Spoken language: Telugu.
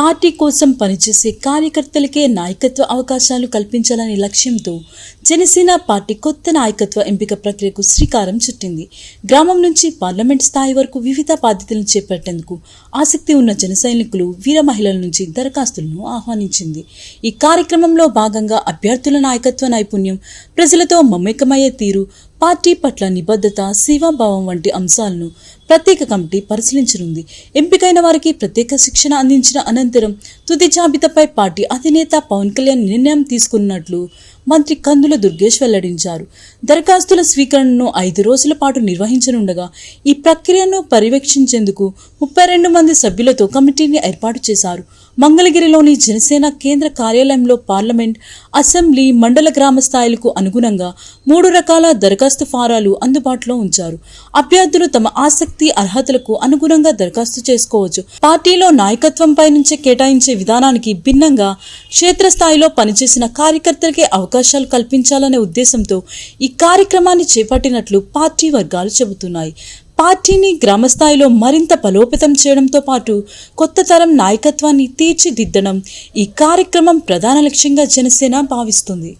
పార్టీ కోసం పనిచేసే కార్యకర్తలకే నాయకత్వ అవకాశాలు కల్పించాలనే లక్ష్యంతో జనసేన పార్టీ కొత్త నాయకత్వ ఎంపిక ప్రక్రియకు శ్రీకారం చుట్టింది. గ్రామం నుంచి పార్లమెంట్ స్థాయి వరకు వివిధ బాధ్యతలను చేపట్టేందుకు ఆసక్తి ఉన్న జన సైనికులు, వీర మహిళల నుంచి దరఖాస్తులను ఆహ్వానించింది. ఈ కార్యక్రమంలో భాగంగా అభ్యర్థుల నాయకత్వ నైపుణ్యం, ప్రజలతో మమేకమయ్యే తీరు, పార్టీ పట్ల నిబద్ధత, సేవాభావం వంటి అంశాలను ప్రత్యేక కమిటీ పరిశీలించనుంది. ఎంపికైన వారికి ప్రత్యేక శిక్షణ అందించిన అనంతరం తుది జాబితాపై పార్టీ అధినేత పవన్ కళ్యాణ్ నిర్ణయం తీసుకున్నట్లు మంత్రి కందుల దుర్గేష్ వెల్లడించారు. దరఖాస్తుల స్వీకరణను 5 రోజుల పాటు నిర్వహించనుండగా ఈ ప్రక్రియను పర్యవేక్షించేందుకు 32 మంది సభ్యులతో కమిటీని ఏర్పాటు చేశారు. మంగళగిరిలోని జనసేన కేంద్ర కార్యాలయంలో పార్లమెంట్, అసెంబ్లీ, మండల, గ్రామ స్థాయిలకు అనుగుణంగా 3 రకాల దరఖాస్తు ఫారాలు అందుబాటులో ఉంచారు. అభ్యర్థులు తమ ఆసక్తి, అర్హతలకు అనుగుణంగా దరఖాస్తు చేసుకోవచ్చు. పార్టీలో నాయకత్వంపై నుంచి కేటాయించే విధానానికి భిన్నంగా క్షేత్రస్థాయిలో పనిచేసిన కార్యకర్తలకే అవకాశాలు కల్పించాలనే ఉద్దేశంతో ఈ కార్యక్రమాన్ని చేపట్టినట్లు పార్టీ వర్గాలు చెబుతున్నాయి. పార్టీని గ్రామస్థాయిలో మరింత బలోపేతం చేయడంతో పాటు కొత్త తరం నాయకత్వాన్ని తీర్చిదిద్దడం ఈ కార్యక్రమం ప్రధాన లక్ష్యంగా జనసేన భావిస్తుంది.